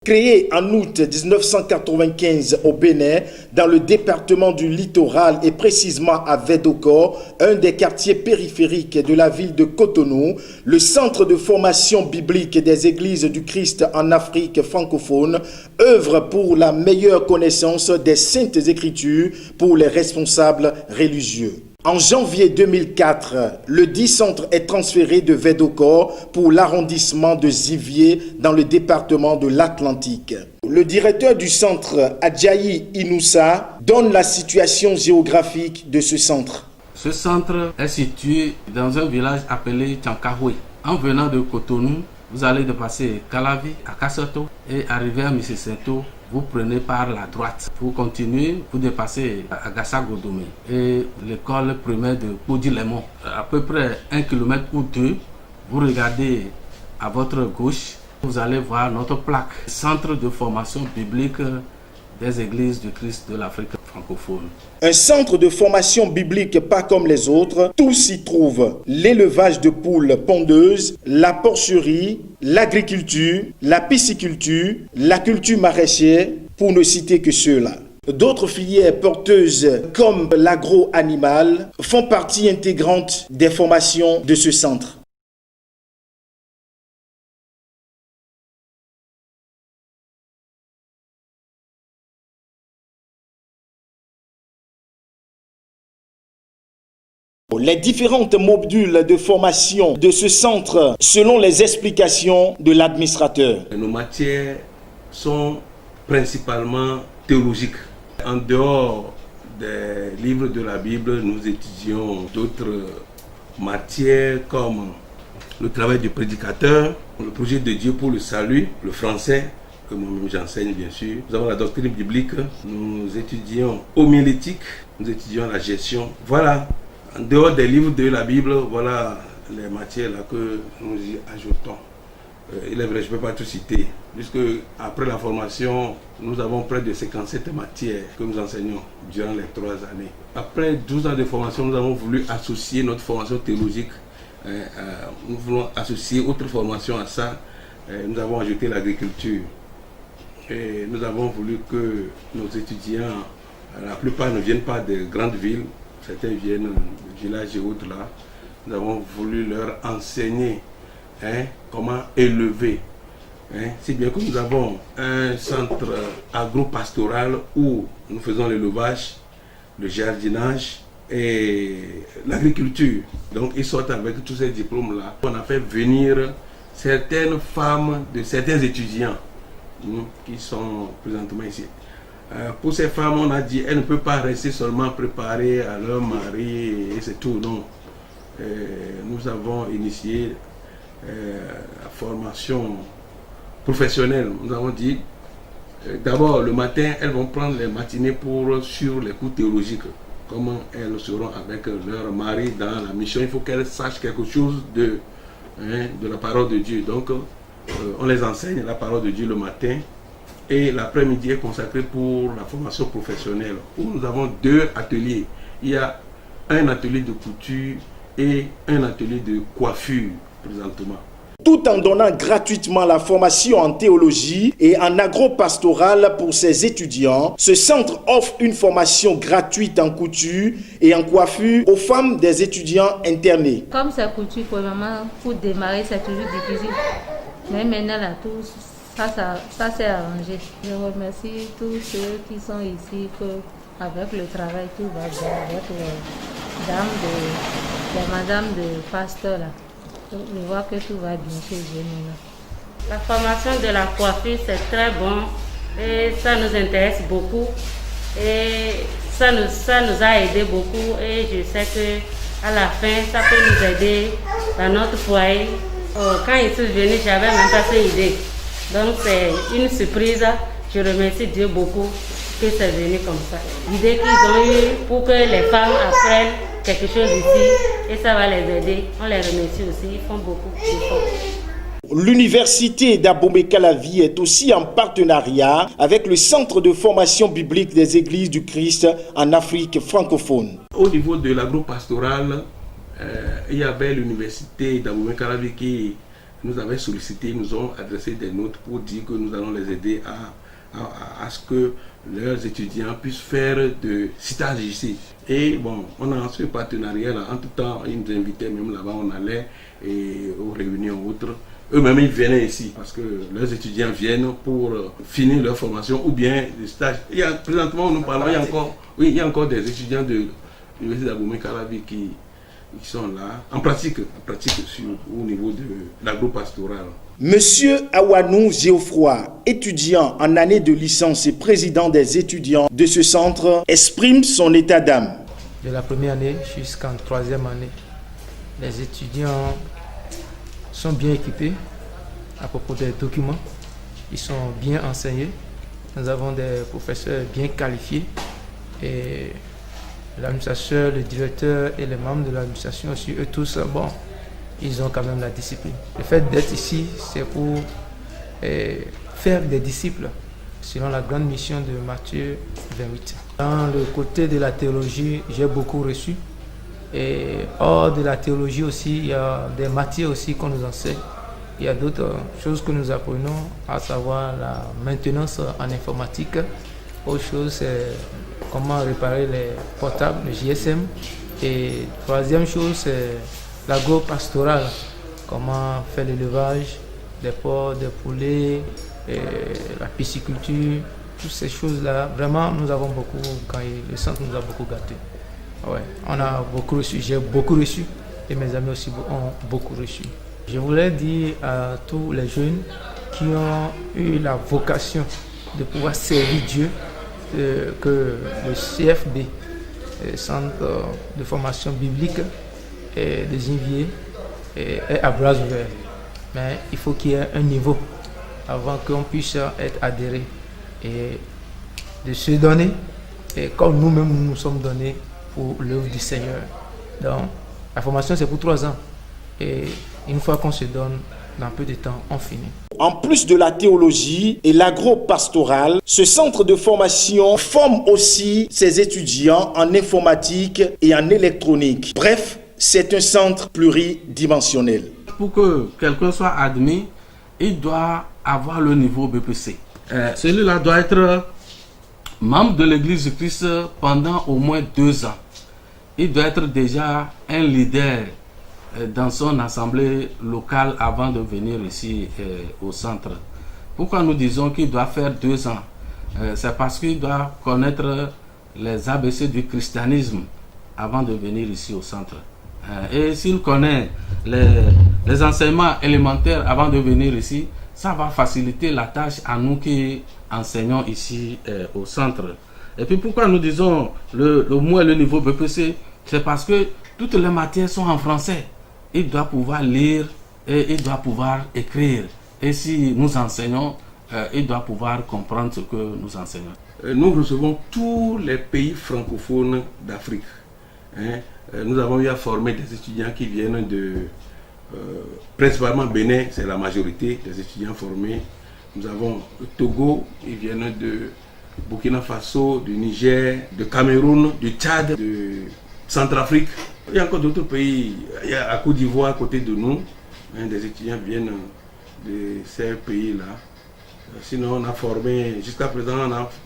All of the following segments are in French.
Créé en août 1995 au Bénin, dans le département du Littoral et précisément à Védokor, un des quartiers périphériques de la ville de Cotonou, le Centre de formation biblique des Églises du Christ en Afrique francophone œuvre pour la meilleure connaissance des Saintes Écritures pour les responsables religieux. En janvier 2004, le dit centre est transféré de Védokor pour l'arrondissement de Zivier dans le département de l'Atlantique. Le directeur du centre, Adjayi Inoussa, donne la situation géographique de ce centre. Ce centre est situé dans un village appelé Tchankahoué. En venant de Cotonou, vous allez dépasser Calavi à Kassoto et arriver à Mississinto. Vous prenez par la droite. Vous continuez, vous dépassez Agassa Godomé et l'école primaire de Koudi-Lemon. À peu près 1 km ou 2, vous regardez à votre gauche, vous allez voir notre plaque. Centre de formation biblique des Églises du Christ de l'Afrique francophone. Un centre de formation biblique pas comme les autres, tout s'y trouve. L'élevage de poules pondeuses, la porcherie, l'agriculture, la pisciculture, la culture maraîchère, pour ne citer que ceux-là. D'autres filières porteuses comme l'agro-animal font partie intégrante des formations de ce centre. Les différentes modules de formation de ce centre selon les explications de l'administrateur. Nos matières sont principalement théologiques. En dehors des livres de la Bible, nous étudions d'autres matières comme le travail du prédicateur, le projet de Dieu pour le salut, le français, que moi-même j'enseigne bien sûr. Nous avons la doctrine biblique, nous étudions homilétique, nous étudions la gestion. Voilà. En dehors des livres de la Bible, voilà les matières là que nous y ajoutons. Il est vrai, je ne peux pas tout citer, puisque après la formation, nous avons près de 57 matières que nous enseignons durant les 3 années. Après 12 ans de formation, nous avons voulu associer notre formation théologique, nous voulons associer autre formation à ça. Nous avons ajouté l'agriculture. Et nous avons voulu que nos étudiants, la plupart ne viennent pas des grandes villes, certains viennent du village et autres là. Nous avons voulu leur enseigner comment élever. Si bien que nous avons un centre agro-pastoral où nous faisons l'élevage, le jardinage et l'agriculture. Donc ils sortent avec tous ces diplômes-là. On a fait venir certaines femmes de certains étudiants qui sont présentement ici. Pour ces femmes, on a dit qu'elles ne peuvent pas rester seulement préparées à leur mari et c'est tout, non. Nous avons initié la formation professionnelle. Nous avons dit, d'abord le matin, elles vont prendre les matinées sur les cours théologiques. Comment elles seront avec leur mari dans la mission. Il faut qu'elles sachent quelque chose de la parole de Dieu. Donc, on les enseigne la parole de Dieu le matin. Et l'après-midi est consacré pour la formation professionnelle, où nous avons 2 ateliers. Il y a un atelier de couture et un atelier de coiffure présentement. Tout en donnant gratuitement la formation en théologie et en agro-pastoral pour ses étudiants, ce centre offre une formation gratuite en couture et en coiffure aux femmes des étudiants internés. Comme c'est couture, pour démarrer, c'est toujours difficile. Mais maintenant, là, tout ça s'est arrangé. Je remercie tous ceux qui sont ici, que avec le travail, tout va bien, avec les madames de pasteur là. Je vois que tout va bien chez eux maintenant. La formation de la coiffure, c'est très bon et ça nous intéresse beaucoup. Et ça nous a aidé beaucoup et je sais qu'à la fin, ça peut nous aider dans notre foyer. Quand ils sont venus, je n'avais même pas cette idée. Donc c'est une surprise. Je remercie Dieu beaucoup que c'est venu comme ça. L'idée qu'ils ont eue pour que les femmes apprennent quelque chose ici et ça va les aider. On les remercie aussi, ils font beaucoup d'efforts. L'université d'Abomey-Calavi est aussi en partenariat avec le Centre de formation biblique des Églises du Christ en Afrique francophone. Au niveau de l'agro-pastoral, il y avait l'université d'Abomey-Calavi qui nous avaient sollicité, ils nous ont adressé des notes pour dire que nous allons les aider à ce que leurs étudiants puissent faire de stage ici. Et bon, on a ce partenariat-là. En tout temps, ils nous invitaient même là-bas, on allait et aux réunions autres. Eux-mêmes, ils venaient ici parce que leurs étudiants viennent pour finir leur formation ou bien des stages. Présentement, nous parlons, il y a encore des étudiants de l'Université d'Abomey-Calavi qui sont là, en pratique au niveau de l'agro-pastoral. Monsieur Awanou Géoffroy, étudiant en année de licence et président des étudiants de ce centre, exprime son état d'âme. De la première année jusqu'en troisième année, les étudiants sont bien équipés à propos des documents. Ils sont bien enseignés. Nous avons des professeurs bien qualifiés et l'administrateur, le directeur et les membres de l'administration aussi, eux tous, bon, ils ont quand même la discipline. Le fait d'être ici, c'est pour faire des disciples, selon la grande mission de Matthieu 28. Dans le côté de la théologie, j'ai beaucoup reçu. Et hors de la théologie aussi, il y a des matières aussi qu'on nous enseigne. Il y a d'autres choses que nous apprenons, à savoir la maintenance en informatique. Autre chose, c'est comment réparer les portables, le GSM. Et troisième chose, c'est l'agro-pastoral, comment faire l'élevage des porcs, des poulets, et la pisciculture, toutes ces choses-là. Vraiment, nous avons beaucoup, le centre nous a beaucoup gâtés. Ouais, on a beaucoup reçu, j'ai beaucoup reçu et mes amis aussi ont beaucoup reçu. Je voulais dire à tous les jeunes qui ont eu la vocation de pouvoir servir Dieu que le CFB, le Centre de formation biblique de Zinvier, est à bras ouverts. Mais il faut qu'il y ait un niveau avant qu'on puisse être adhéré et de se donner et comme nous-mêmes nous sommes donnés pour l'œuvre du Seigneur. Donc, la formation, c'est pour 3 ans. Et une fois qu'on se donne, dans peu de temps, on finit. En plus de la théologie et l'agro-pastoral, ce centre de formation forme aussi ses étudiants en informatique et en électronique. Bref, c'est un centre pluridimensionnel. Pour que quelqu'un soit admis, il doit avoir le niveau BPC. Celui-là doit être membre de l'Église du Christ pendant au moins 2 ans. Il doit être déjà un leader dans son assemblée locale avant de venir ici au centre. Pourquoi nous disons qu'il doit faire 2 ans? C'est parce qu'il doit connaître les ABC du christianisme avant de venir ici au centre. Et s'il connaît les enseignements élémentaires avant de venir ici, ça va faciliter la tâche à nous qui enseignons ici au centre. Et puis pourquoi nous disons le moins le niveau BPC? C'est parce que toutes les matières sont en français. Il doit pouvoir lire et il doit pouvoir écrire. Et si nous enseignons, il doit pouvoir comprendre ce que nous enseignons. Nous recevons tous les pays francophones d'Afrique. Nous avons eu à former des étudiants qui viennent principalement Bénin, c'est la majorité des étudiants formés. Nous avons le Togo, ils viennent de Burkina Faso, du Niger, de Cameroun, du Tchad, de Centrafrique. Il y a encore d'autres pays. Il y a à Côte d'Ivoire à côté de nous. Des étudiants viennent de ces pays-là. Sinon, on a formé, jusqu'à présent,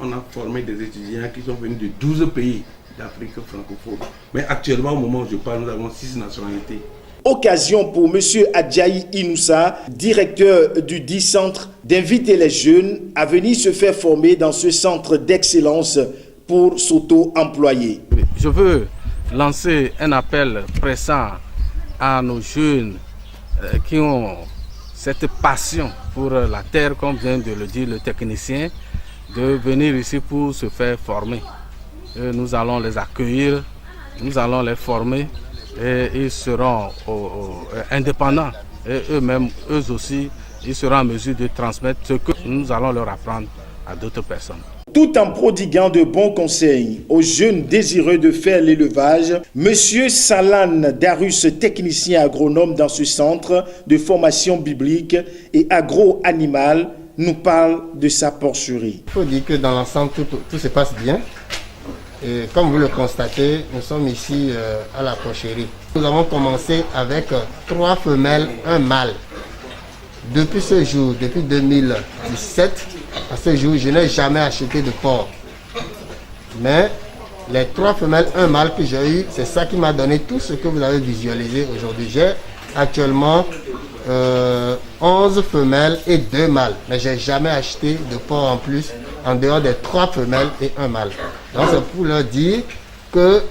on a formé des étudiants qui sont venus de 12 pays d'Afrique francophone. Mais actuellement, au moment où je parle, nous avons 6 nationalités. Occasion pour M. Adjaï Inoussa, directeur du dit centre, d'inviter les jeunes à venir se faire former dans ce centre d'excellence pour s'auto-employer. Je veux lancer un appel pressant à nos jeunes qui ont cette passion pour la terre, comme vient de le dire le technicien, de venir ici pour se faire former. Et nous allons les accueillir, nous allons les former et ils seront indépendants. Et eux-mêmes, eux aussi, ils seront en mesure de transmettre ce que nous allons leur apprendre à d'autres personnes. Tout en prodiguant de bons conseils aux jeunes désireux de faire l'élevage, M. Salan Darus, technicien agronome dans ce centre de formation biblique et agro-animale, nous parle de sa porcherie. Il faut dire que dans l'ensemble, tout se passe bien. Et comme vous le constatez, nous sommes ici à la porcherie. Nous avons commencé avec 3 femelles, un mâle. depuis ce jour, depuis 2017, à ce jour, je n'ai jamais acheté de porc. Mais les 3 femelles, 1 mâle que j'ai eu, c'est ça qui m'a donné tout ce que vous avez visualisé aujourd'hui. J'ai actuellement 11 femelles et 2 mâles. Mais je n'ai jamais acheté de porc en plus, en dehors des 3 femelles et 1 mâle. Donc c'est pour leur dire que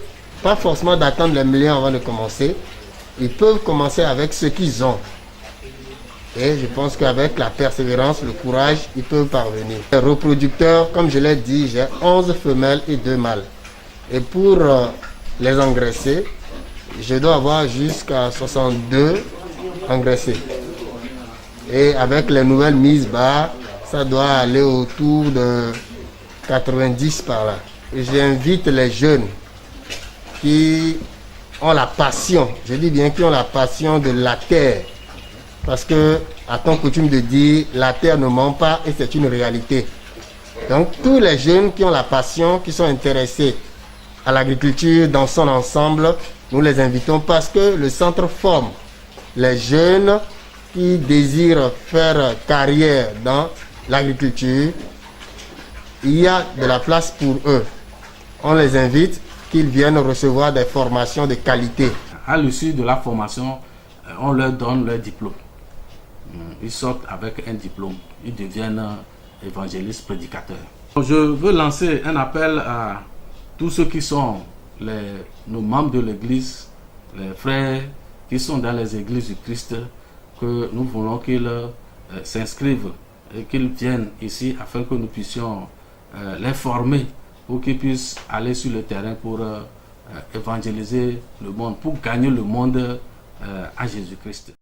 pas forcément d'attendre les millions avant de commencer. Ils peuvent commencer avec ce qu'ils ont. Et je pense qu'avec la persévérance, le courage, ils peuvent parvenir. Les reproducteurs, comme je l'ai dit, j'ai 11 femelles et 2 mâles. Et pour les engraisser, je dois avoir jusqu'à 62 engraissés. Et avec les nouvelles mises bas, ça doit aller autour de 90 par là. Et j'invite les jeunes qui ont la passion, je dis bien qui ont la passion de la terre. Parce que, a-t-on coutume de dire, la terre ne ment pas et c'est une réalité. Donc, tous les jeunes qui ont la passion, qui sont intéressés à l'agriculture dans son ensemble, nous les invitons parce que le centre forme les jeunes qui désirent faire carrière dans l'agriculture. Il y a de la place pour eux. On les invite qu'ils viennent recevoir des formations de qualité. À l'issue de la formation, on leur donne leur diplôme. Ils sortent avec un diplôme. Ils deviennent évangélistes prédicateurs. Je veux lancer un appel à tous ceux qui sont nos membres de l'Église, les frères qui sont dans les églises du Christ, que nous voulons qu'ils s'inscrivent et qu'ils viennent ici afin que nous puissions les former pour qu'ils puissent aller sur le terrain pour évangéliser le monde, pour gagner le monde à Jésus-Christ.